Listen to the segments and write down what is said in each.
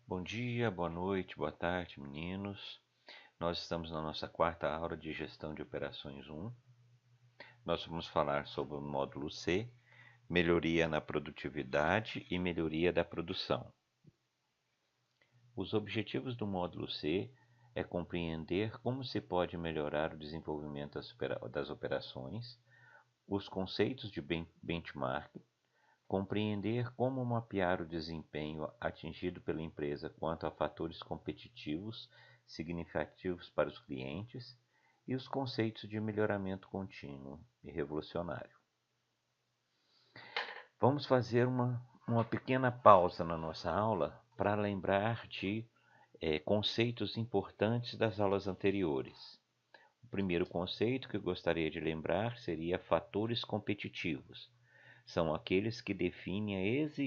Bom dia, boa noite, boa tarde, meninos. Nós estamos na nossa quarta aula de Gestão de Operações 1. Nós vamos falar sobre o módulo C, melhoria na produtividade e melhoria da produção. Os objetivos do módulo C é compreender como se pode melhorar o desenvolvimento das operações, os conceitos de benchmark, compreender como mapear o desempenho atingido pela empresa quanto a fatores competitivos significativos para os clientes e os conceitos de melhoramento contínuo e revolucionário. Vamos fazer uma pequena pausa na nossa aula para lembrar de conceitos importantes das aulas anteriores. O primeiro conceito que eu gostaria de lembrar seria fatores competitivos. São aqueles que definem as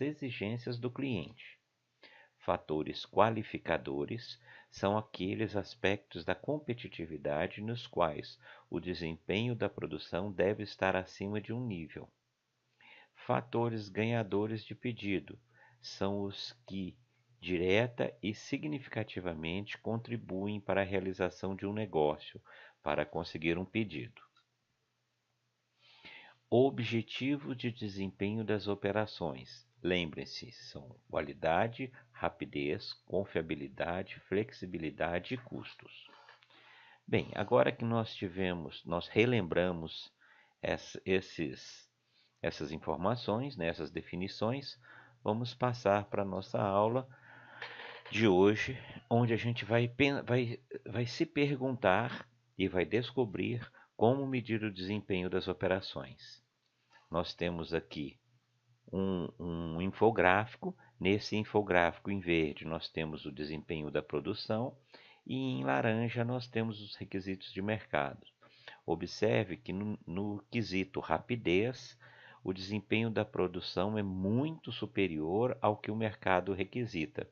exigências do cliente. Fatores qualificadores são aqueles aspectos da competitividade nos quais o desempenho da produção deve estar acima de um nível. Fatores ganhadores de pedido são os que direta e significativamente contribuem para a realização de um negócio, para conseguir um pedido. Objetivo de desempenho das operações. Lembrem-se, são qualidade, rapidez, confiabilidade, flexibilidade e custos. Bem, agora que nós relembramos essas informações, né, essas definições, vamos passar para a nossa aula de hoje, onde a gente vai se perguntar e vai descobrir como medir o desempenho das operações. Nós temos aqui um infográfico. Nesse infográfico em verde nós temos o desempenho da produção e em laranja nós temos os requisitos de mercado. Observe que no quesito rapidez, o desempenho da produção é muito superior ao que o mercado requisita.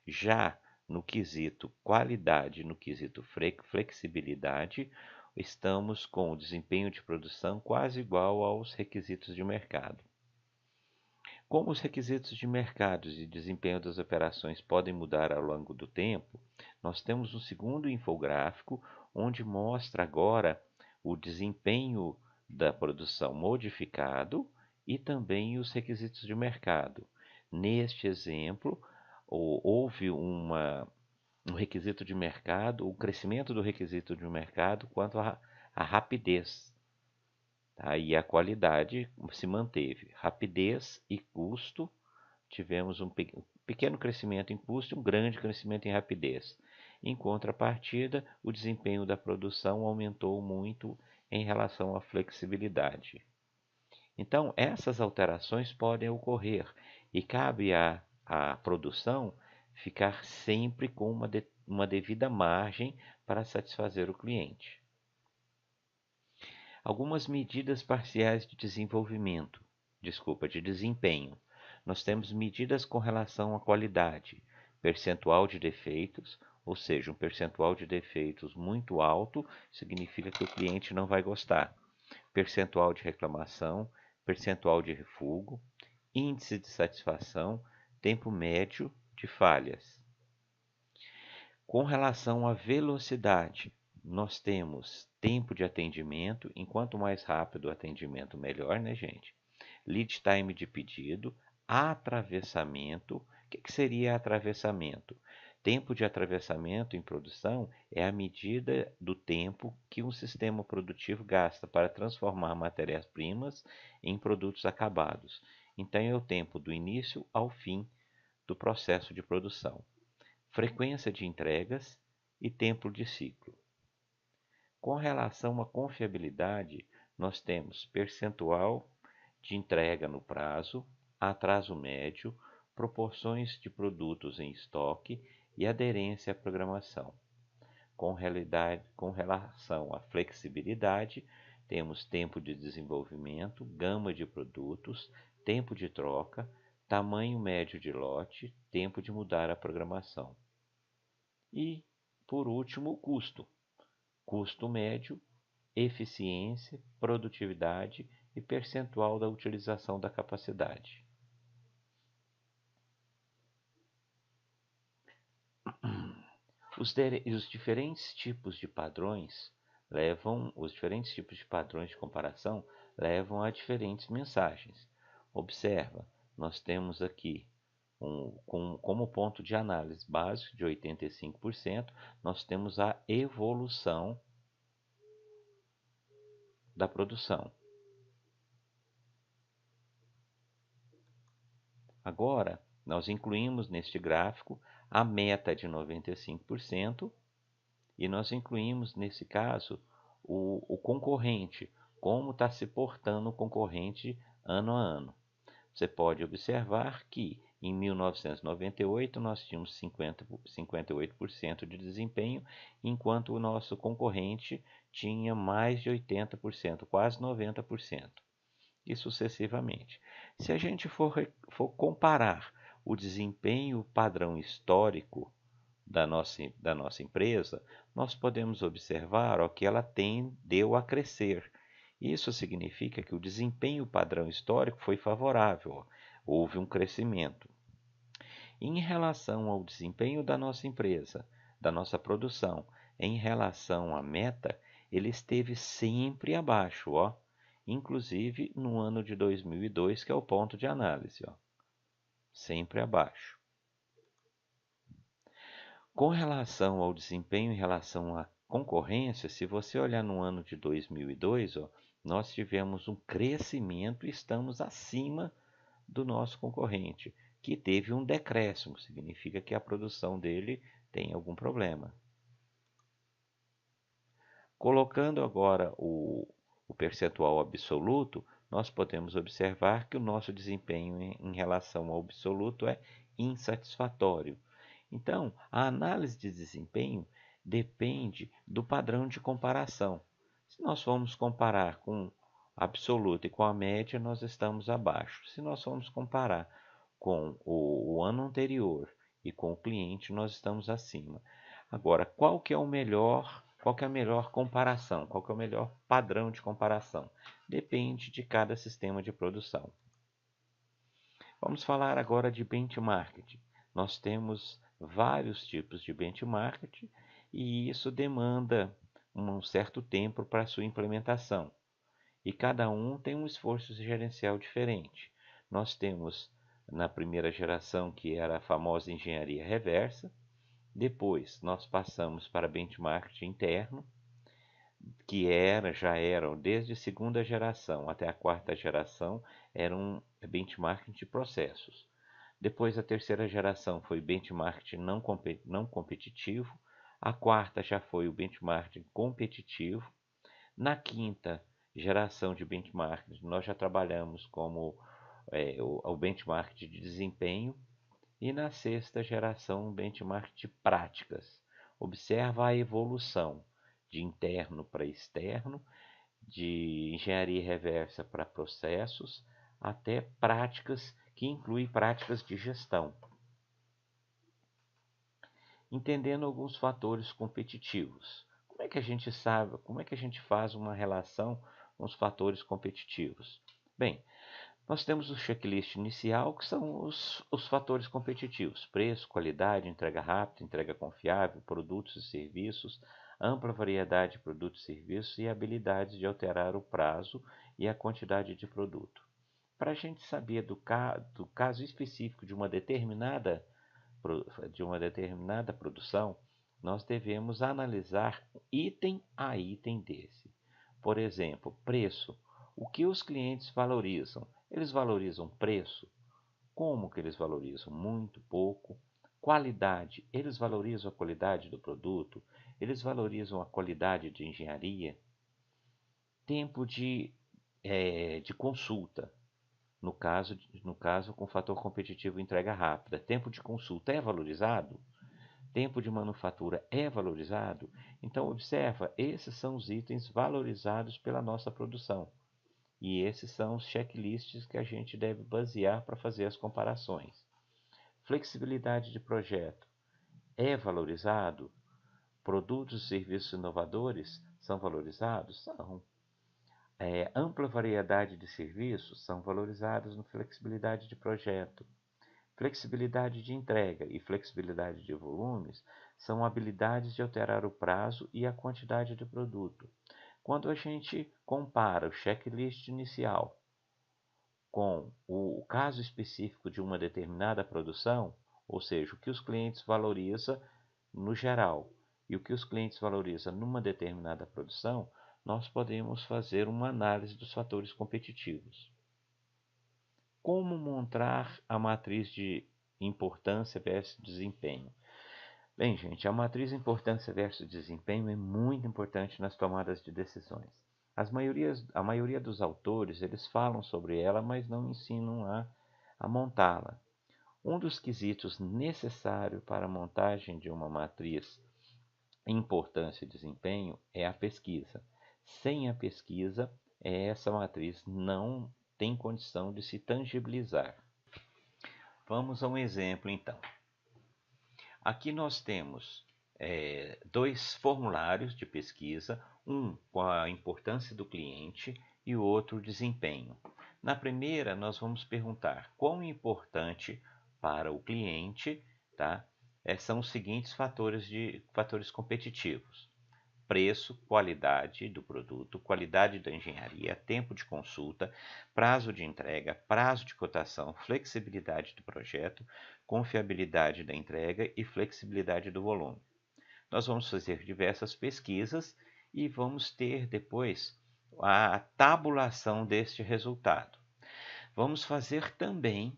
Já no quesito qualidade, no quesito flexibilidade, estamos com o desempenho de produção quase igual aos requisitos de mercado. Como os requisitos de mercado e desempenho das operações podem mudar ao longo do tempo, nós temos um segundo infográfico onde mostra agora o desempenho da produção modificado e também os requisitos de mercado. Neste exemplo, houve um requisito de mercado, o crescimento do requisito de mercado quanto à rapidez. Tá? E a qualidade se manteve. Rapidez e custo, tivemos um pequeno crescimento em custo e um grande crescimento em rapidez. Em contrapartida, o desempenho da produção aumentou muito em relação à flexibilidade. Então, essas alterações podem ocorrer e cabe à produção ficar sempre com uma devida margem para satisfazer o cliente. Algumas medidas parciais de de desempenho. Nós temos medidas com relação à qualidade, percentual de defeitos, ou seja, um percentual de defeitos muito alto significa que o cliente não vai gostar. Percentual de reclamação, percentual de refúgio, índice de satisfação, tempo médio de falhas. Com relação à velocidade, nós temos tempo de atendimento, enquanto mais rápido o atendimento, melhor, né, gente? Lead time de pedido, atravessamento. O que seria atravessamento? Tempo de atravessamento em produção é a medida do tempo que um sistema produtivo gasta para transformar matérias-primas em produtos acabados. Então, é o tempo do início ao fim do processo de produção. Frequência de entregas e tempo de ciclo. Com relação à confiabilidade, nós temos percentual de entrega no prazo, atraso médio, proporções de produtos em estoque e aderência à programação. Com relação à flexibilidade, temos tempo de desenvolvimento, gama de produtos, tempo de troca, tamanho médio de lote, tempo de mudar a programação. E, por último, o custo. Custo médio, eficiência, produtividade e percentual da utilização da capacidade. Os diferentes tipos de padrões os diferentes tipos de padrões de comparação levam a diferentes mensagens. Observa, nós temos aqui como ponto de análise básico de 85%, nós temos a evolução da produção. Agora, nós incluímos neste gráfico a meta de 95% e nós incluímos, nesse caso, o concorrente, como está se portando o concorrente ano a ano. Você pode observar que em 1998 nós tínhamos 58% de desempenho, enquanto o nosso concorrente tinha mais de 80%, quase 90%, e sucessivamente. Se a gente for comparar o desempenho padrão histórico da nossa empresa, nós podemos observar que ela tendeu a crescer. Isso significa que o desempenho padrão histórico foi favorável, houve um crescimento. Em relação ao desempenho da nossa empresa, da nossa produção, em relação à meta, ele esteve sempre abaixo, inclusive no ano de 2002, que é o ponto de análise, sempre abaixo. Com relação ao desempenho em relação à concorrência, se você olhar no ano de 2002, nós tivemos um crescimento e estamos acima do nosso concorrente, que teve um decréscimo, significa que a produção dele tem algum problema. Colocando agora o percentual absoluto, nós podemos observar que o nosso desempenho em relação ao absoluto é insatisfatório. Então, a análise de desempenho depende do padrão de comparação. Se nós formos comparar com absoluto e com a média, nós estamos abaixo. Se nós formos comparar com o ano anterior e com o cliente, nós estamos acima. Agora, qual que é a melhor comparação? Qual que é o melhor padrão de comparação? Depende de cada sistema de produção. Vamos falar agora de benchmarking. Nós temos vários tipos de benchmarking e isso demanda um certo tempo para sua implementação. E cada um tem um esforço gerencial diferente. Nós temos na primeira geração, que era a famosa engenharia reversa. Depois nós passamos para benchmarking interno, que já eram desde a segunda geração até a quarta geração, era um benchmarking de processos. Depois a terceira geração foi benchmarking não competitivo, a quarta já foi o benchmarking competitivo. Na quinta geração de benchmarking, nós já trabalhamos como o benchmarking de desempenho, e na sexta geração, benchmarking de práticas. Observa a evolução de interno para externo, de engenharia reversa para processos, até práticas que incluem práticas de gestão. Entendendo alguns fatores competitivos. Como é que a gente sabe, como é que a gente faz uma relação com os fatores competitivos? Bem, nós temos o checklist inicial, que são os fatores competitivos: preço, qualidade, entrega rápida, entrega confiável, produtos e serviços, ampla variedade de produtos e serviços e habilidades de alterar o prazo e a quantidade de produto. Para a gente saber do caso específico de uma determinada produção, nós devemos analisar item a item desse. Por exemplo, preço. O que os clientes valorizam? Eles valorizam preço? Como que eles valorizam? Muito pouco. Qualidade. Eles valorizam a qualidade do produto? Eles valorizam a qualidade de engenharia? Tempo de consulta. No caso, com fator competitivo entrega rápida. Tempo de consulta é valorizado? Tempo de manufatura é valorizado? Então, observa, esses são os itens valorizados pela nossa produção. E esses são os checklists que a gente deve basear para fazer as comparações. Flexibilidade de projeto é valorizado? Produtos e serviços inovadores são valorizados? São. Ampla variedade de serviços são valorizados no flexibilidade de projeto. Flexibilidade de entrega e flexibilidade de volumes são habilidades de alterar o prazo e a quantidade de produto. Quando a gente compara o checklist inicial com o caso específico de uma determinada produção, ou seja, o que os clientes valorizam no geral e o que os clientes valorizam numa determinada produção, nós podemos fazer uma análise dos fatores competitivos. Como montar a matriz de importância versus desempenho? Bem, gente, a matriz importância versus desempenho é muito importante nas tomadas de decisões. A maioria dos autores, eles falam sobre ela, mas não ensinam a montá-la. Um dos quesitos necessários para a montagem de uma matriz importância e desempenho é a pesquisa. Sem a pesquisa, essa matriz não tem condição de se tangibilizar. Vamos a um exemplo, então. Aqui nós temos dois formulários de pesquisa, um com a importância do cliente e o outro o desempenho. Na primeira, nós vamos perguntar quão importante para o cliente, tá? São os seguintes fatores competitivos: preço, qualidade do produto, qualidade da engenharia, tempo de consulta, prazo de entrega, prazo de cotação, flexibilidade do projeto, confiabilidade da entrega e flexibilidade do volume. Nós vamos fazer diversas pesquisas e vamos ter depois a tabulação deste resultado. Vamos fazer também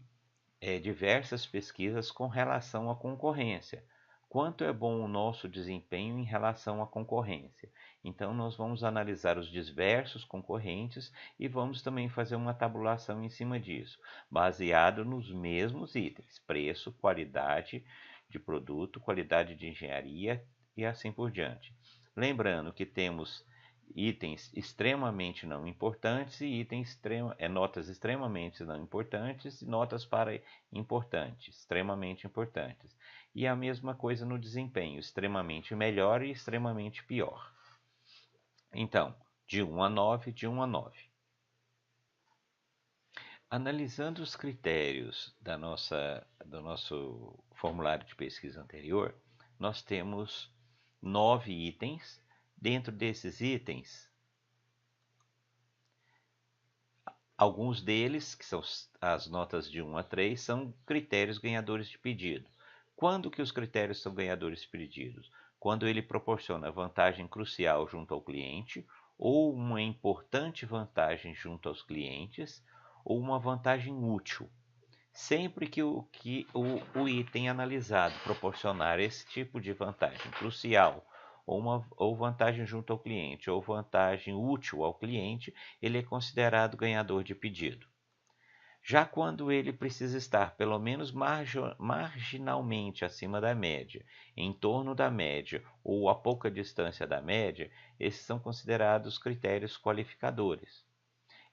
diversas pesquisas com relação à concorrência. Quanto é bom o nosso desempenho em relação à concorrência? Então, nós vamos analisar os diversos concorrentes e vamos também fazer uma tabulação em cima disso, baseado nos mesmos itens: preço, qualidade de produto, qualidade de engenharia e assim por diante. Lembrando que temos itens extremamente não importantes e notas extremamente não importantes e notas para importantes, extremamente importantes. E a mesma coisa no desempenho, extremamente melhor e extremamente pior. Então, de 1 a 9, de 1 a 9. Analisando os critérios do nosso formulário de pesquisa anterior, nós temos 9 itens. Dentro desses itens, alguns deles, que são as notas de 1 a 3, são critérios ganhadores de pedido. Quando que os critérios são ganhadores de pedidos? Quando ele proporciona vantagem crucial junto ao cliente, ou uma importante vantagem junto aos clientes, ou uma vantagem útil. Sempre que o item analisado proporcionar esse tipo de vantagem crucial, ou vantagem junto ao cliente, ou vantagem útil ao cliente, ele é considerado ganhador de pedido. Já quando ele precisa estar pelo menos marginalmente acima da média, em torno da média ou a pouca distância da média, esses são considerados critérios qualificadores.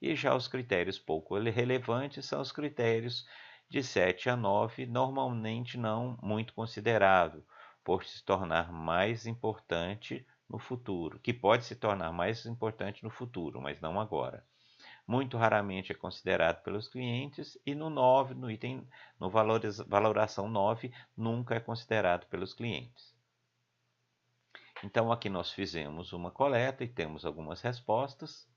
E já os critérios pouco relevantes são os critérios de 7 a 9, normalmente não muito considerável, por se tornar mais importante no futuro, que pode se tornar mais importante no futuro, mas não agora. Muito raramente é considerado pelos clientes e no 9, no item, no valoração 9, nunca é considerado pelos clientes. Então aqui nós fizemos uma coleta e temos algumas respostas,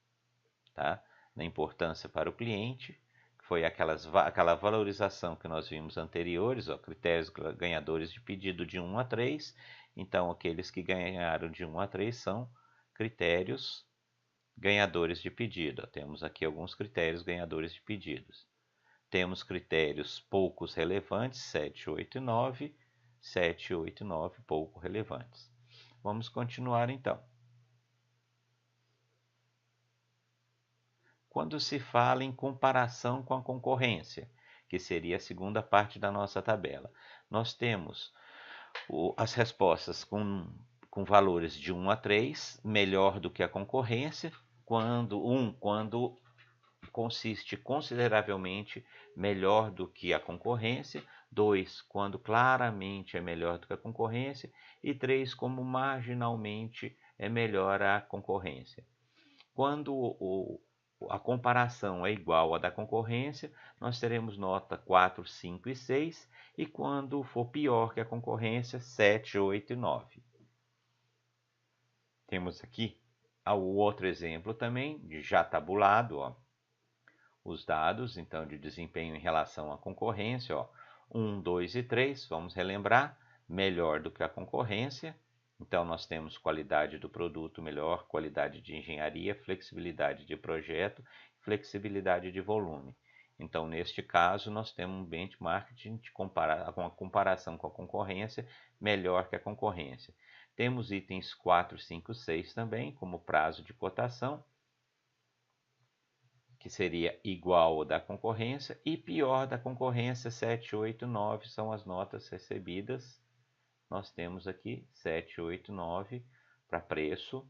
tá? Na importância para o cliente, que foi aquela valorização que nós vimos anteriores, ó, critérios ganhadores de pedido de 1 a 3. Então, aqueles que ganharam de 1 a 3 são critérios ganhadores de pedido. Ó, temos aqui alguns critérios ganhadores de pedidos. Temos critérios poucos relevantes, 7, 8 e 9. 7, 8 e 9 pouco relevantes. Vamos continuar então. Quando se fala em comparação com a concorrência, que seria a segunda parte da nossa tabela, nós temos as respostas com valores de 1 a 3, melhor do que a concorrência, quando consiste consideravelmente melhor do que a concorrência, 2, quando claramente é melhor do que a concorrência, e 3, como marginalmente é melhor a concorrência. Quando a comparação é igual à da concorrência, nós teremos nota 4, 5 e 6, e quando for pior que a concorrência, 7, 8 e 9. Temos aqui o outro exemplo também, já tabulado, ó, os dados então de desempenho em relação à concorrência, ó, 1, 2 e 3, vamos relembrar, melhor do que a concorrência. Então, nós temos qualidade do produto melhor, qualidade de engenharia, flexibilidade de projeto, flexibilidade de volume. Então, neste caso, nós temos um benchmark com a comparação com a concorrência melhor que a concorrência. Temos itens 4, 5, 6 também, como prazo de cotação, que seria igual ao da concorrência, e pior da concorrência, 7, 8, 9 são as notas recebidas. Nós temos aqui 7, 8, 9 para preço,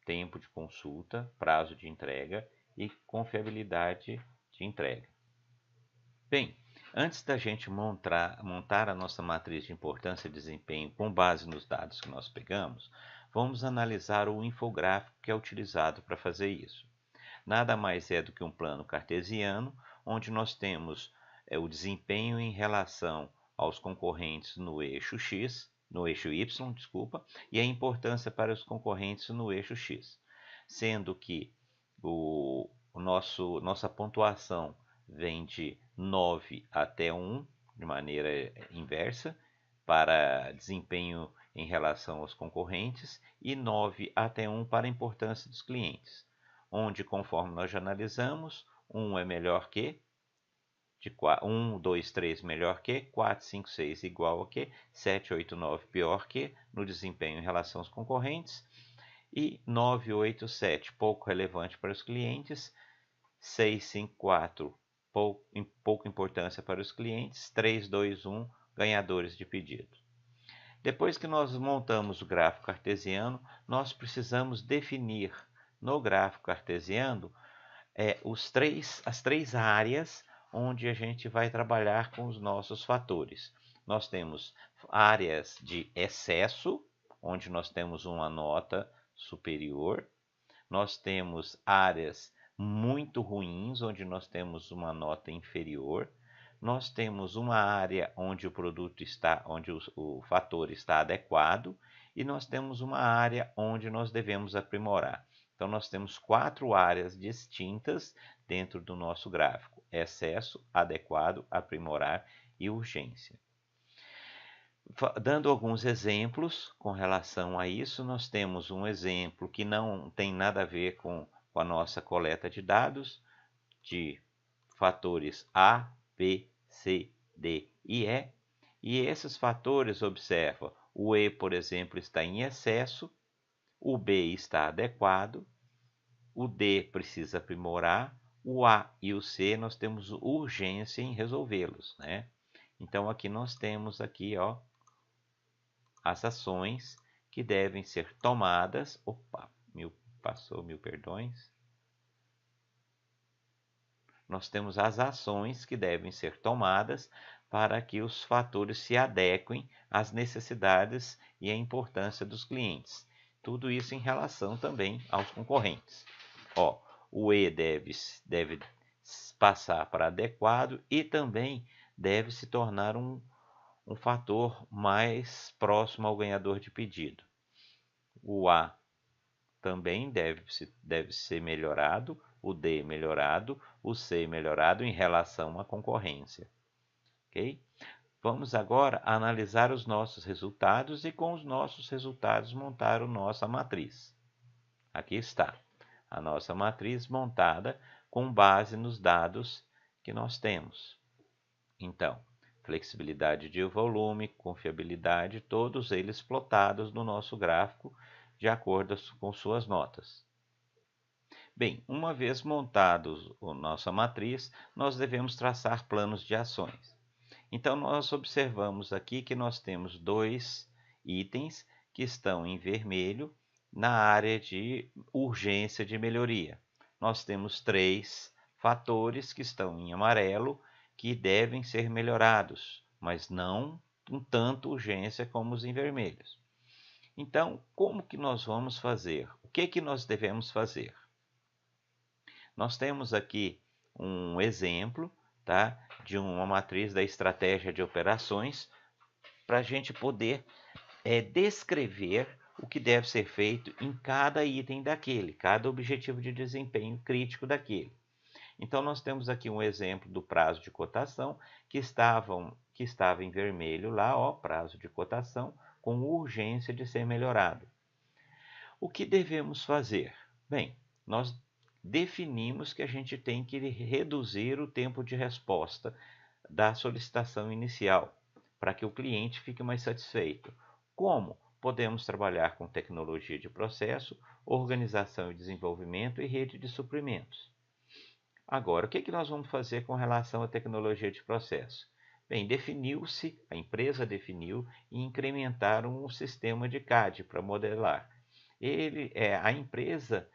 tempo de consulta, prazo de entrega e confiabilidade de entrega. Bem, antes da gente montar a nossa matriz de importância e desempenho com base nos dados que nós pegamos, vamos analisar o infográfico que é utilizado para fazer isso. Nada mais é do que um plano cartesiano, onde nós temos o desempenho em relação aos concorrentes no eixo X, no eixo Y, desculpa, e a importância para os concorrentes no eixo X, sendo que nossa pontuação vem de 9 até 1, de maneira inversa, para desempenho em relação aos concorrentes, e 9 até 1 para a importância dos clientes, onde, conforme nós já analisamos, 1 é melhor que, 1, 2, 3 melhor que, 4, 5, 6 igual a que, 7, 8, 9 pior que, no desempenho em relação aos concorrentes, e 9, 8, 7 pouco relevante para os clientes, 6, 5, 4 pouca importância para os clientes, 3, 2, 1 ganhadores de pedido. Depois que nós montamos o gráfico cartesiano, nós precisamos definir no gráfico cartesiano as três áreas onde a gente vai trabalhar com os nossos fatores. Nós temos áreas de excesso, onde nós temos uma nota superior. Nós temos áreas muito ruins, onde nós temos uma nota inferior. Nós temos uma área onde o produto está, onde o fator está adequado, e nós temos uma área onde nós devemos aprimorar. Então, nós temos 4 áreas distintas dentro do nosso gráfico: excesso, adequado, aprimorar e urgência. Dando alguns exemplos com relação a isso, nós temos um exemplo que não tem nada a ver com a nossa coleta de dados, de fatores A, B, C, D e E. E esses fatores, observa, o E, por exemplo, está em excesso, o B está adequado, o D precisa aprimorar, o A e o C nós temos urgência em resolvê-los, né? Então aqui nós temos aqui, ó, as ações que devem ser tomadas. Opa, passou, mil perdões. Nós temos as ações que devem ser tomadas para que os fatores se adequem às necessidades e à importância dos clientes. Tudo isso em relação também aos concorrentes. Ó, o E deve passar para adequado e também deve se tornar um fator mais próximo ao ganhador de pedido. O A também deve ser melhorado, o D melhorado, o C melhorado em relação à concorrência. Ok? Vamos agora analisar os nossos resultados e, com os nossos resultados, montar a nossa matriz. Aqui está a nossa matriz montada com base nos dados que nós temos. Então, flexibilidade de volume, confiabilidade, todos eles plotados no nosso gráfico de acordo com suas notas. Bem, uma vez montados a nossa matriz, nós devemos traçar planos de ações. Então, nós observamos aqui que nós temos 2 itens que estão em vermelho na área de urgência de melhoria. Nós temos 3 fatores que estão em amarelo que devem ser melhorados, mas não com tanta urgência como os em vermelhos. Então, como que nós vamos fazer? O que nós devemos fazer? Nós temos aqui um exemplo, tá, de uma matriz da estratégia de operações para a gente poder descrever o que deve ser feito em cada item daquele, cada objetivo de desempenho crítico daquele. Então, nós temos aqui um exemplo do prazo de cotação que estava em vermelho lá, ó, prazo de cotação, com urgência de ser melhorado. O que devemos fazer? Bem, nós definimos que a gente tem que reduzir o tempo de resposta da solicitação inicial, para que o cliente fique mais satisfeito. Como? Podemos trabalhar com tecnologia de processo, organização e desenvolvimento e rede de suprimentos. Agora, o que nós vamos fazer com relação à tecnologia de processo? Bem, a empresa definiu e incrementaram um sistema de CAD para modelar. A empresa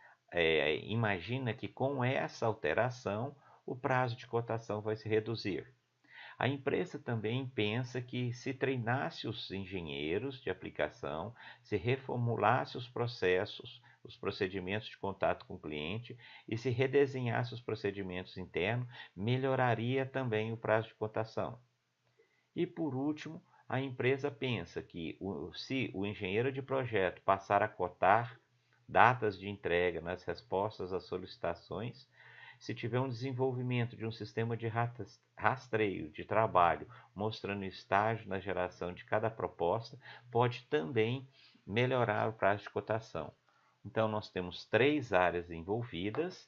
imagina que com essa alteração o prazo de cotação vai se reduzir. A empresa também pensa que se treinasse os engenheiros de aplicação, se reformulasse os processos, os procedimentos de contato com o cliente e se redesenhasse os procedimentos internos, melhoraria também o prazo de cotação. E por último, a empresa pensa que se o engenheiro de projeto passar a cotar datas de entrega nas respostas às solicitações, se tiver um desenvolvimento de um sistema de rastreio de trabalho mostrando estágio na geração de cada proposta, pode também melhorar o prazo de cotação. Então, nós temos 3 áreas envolvidas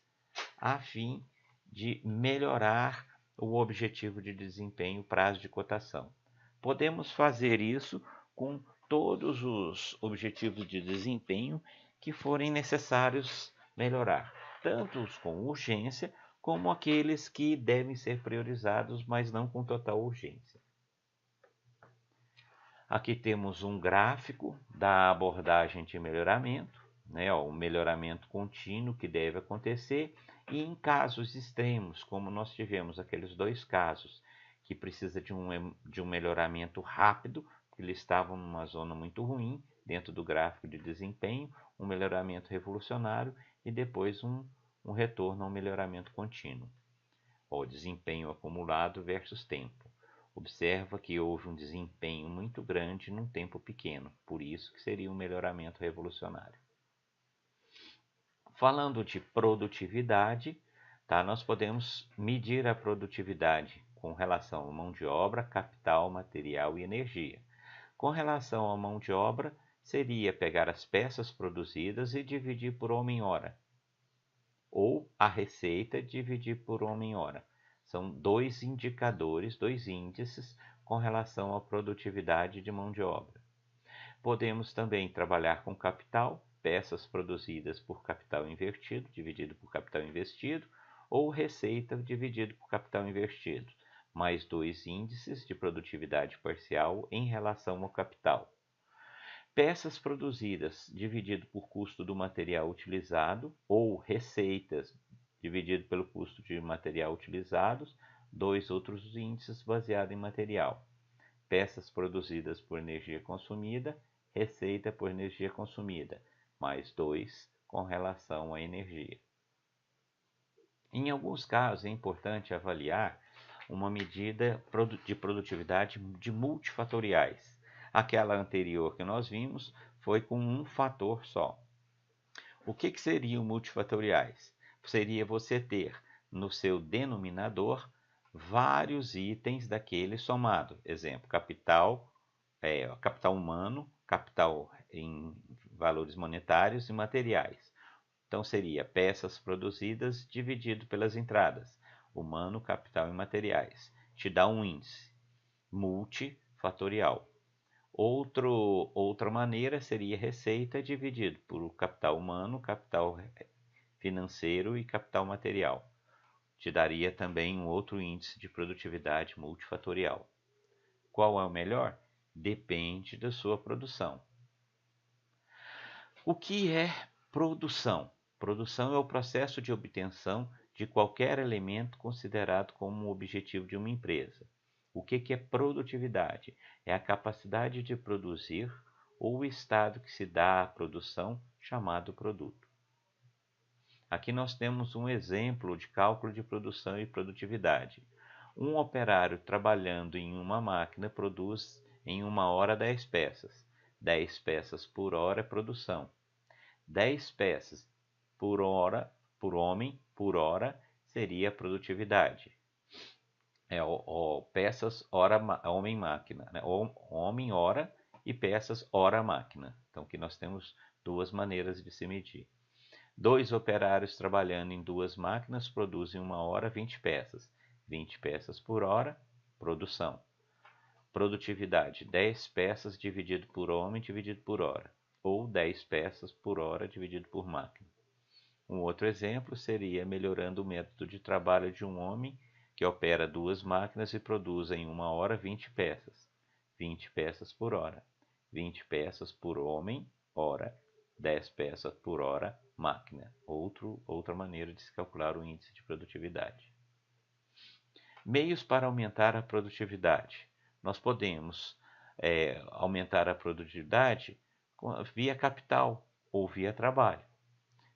a fim de melhorar o objetivo de desempenho, prazo de cotação. Podemos fazer isso com todos os objetivos de desempenho que forem necessários melhorar, tanto os com urgência como aqueles que devem ser priorizados, mas não com total urgência. Aqui temos um gráfico da abordagem de melhoramento, o melhoramento contínuo que deve acontecer, e em casos extremos, como nós tivemos aqueles 2 casos, que precisa de um melhoramento rápido, porque eles estavam numa zona muito ruim, dentro do gráfico de desempenho, um melhoramento revolucionário e depois um retorno ao melhoramento contínuo, ou desempenho acumulado versus tempo. Observa que houve um desempenho muito grande num tempo pequeno, por isso que seria um melhoramento revolucionário. Falando de produtividade, nós podemos medir a produtividade com relação à mão de obra, capital, material e energia. Com relação à mão de obra, seria pegar as peças produzidas e dividir por homem-hora, ou a receita dividir por homem-hora. São 2 indicadores, 2 índices com relação à produtividade de mão de obra. Podemos também trabalhar com capital, peças produzidas por capital invertido, dividido por capital investido, ou receita dividido por capital investido, mais 2 índices de produtividade parcial em relação ao capital. Peças produzidas dividido por custo do material utilizado, ou receitas dividido pelo custo de material utilizados, 2 outros índices baseados em material. Peças produzidas por energia consumida, receita por energia consumida, mais 2 com relação à energia. Em alguns casos é importante avaliar uma medida de produtividade de multifatoriais. Aquela anterior que nós vimos foi com um fator só. O que seriam multifatoriais? Seria você ter no seu denominador vários itens daquele somado. Exemplo, capital humano, capital em valores monetários e materiais. Então seria peças produzidas dividido pelas entradas, humano, capital e materiais. Te dá um índice multifatorial. Outra maneira seria receita dividido por capital humano, capital financeiro e capital material. Te daria também um outro índice de produtividade multifatorial. Qual é o melhor? Depende da sua produção. O que é produção? Produção é o processo de obtenção de qualquer elemento considerado como um objetivo de uma empresa. O que é produtividade? É a capacidade de produzir ou o estado que se dá à produção, chamado produto. Aqui nós temos um exemplo de cálculo de produção e produtividade. Um operário trabalhando em uma máquina produz em uma hora 10 peças. 10 peças por hora é produção. 10 peças por hora, por homem, por hora, seria produtividade. Peças hora homem máquina, né? Homem hora e peças hora máquina. Então aqui nós temos duas maneiras de se medir. 2 operários trabalhando em 2 máquinas produzem uma hora 20 peças. 20 peças por hora, produção. Produtividade, 10 peças dividido por homem dividido por hora, ou 10 peças por hora dividido por máquina. Um outro exemplo seria melhorando o método de trabalho de um homem que opera 2 máquinas e produz em uma hora 20 peças. 20 peças por hora. 20 peças por homem, hora. 10 peças por hora, máquina. Outra maneira de se calcular o índice de produtividade. Meios para aumentar a produtividade. Nós podemos aumentar a produtividade via capital ou via trabalho.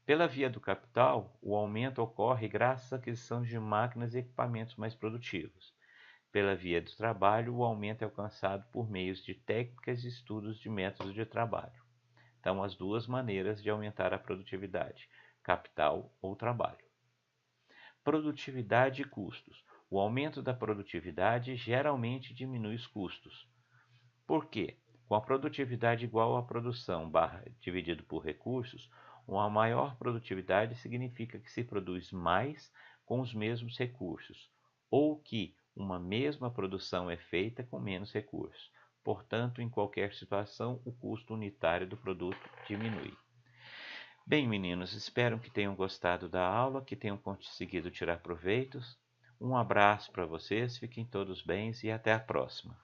Pela via do capital, o aumento ocorre graças à aquisição de máquinas e equipamentos mais produtivos. Pela via do trabalho, o aumento é alcançado por meios de técnicas e estudos de métodos de trabalho. Então, as duas maneiras de aumentar a produtividade, capital ou trabalho. Produtividade e custos. O aumento da produtividade geralmente diminui os custos. Por quê? Com a produtividade igual à produção dividido por recursos, uma maior produtividade significa que se produz mais com os mesmos recursos, ou que uma mesma produção é feita com menos recursos. Portanto, em qualquer situação, o custo unitário do produto diminui. Bem, meninos, espero que tenham gostado da aula, que tenham conseguido tirar proveitos. Um abraço para vocês, fiquem todos bem e até a próxima.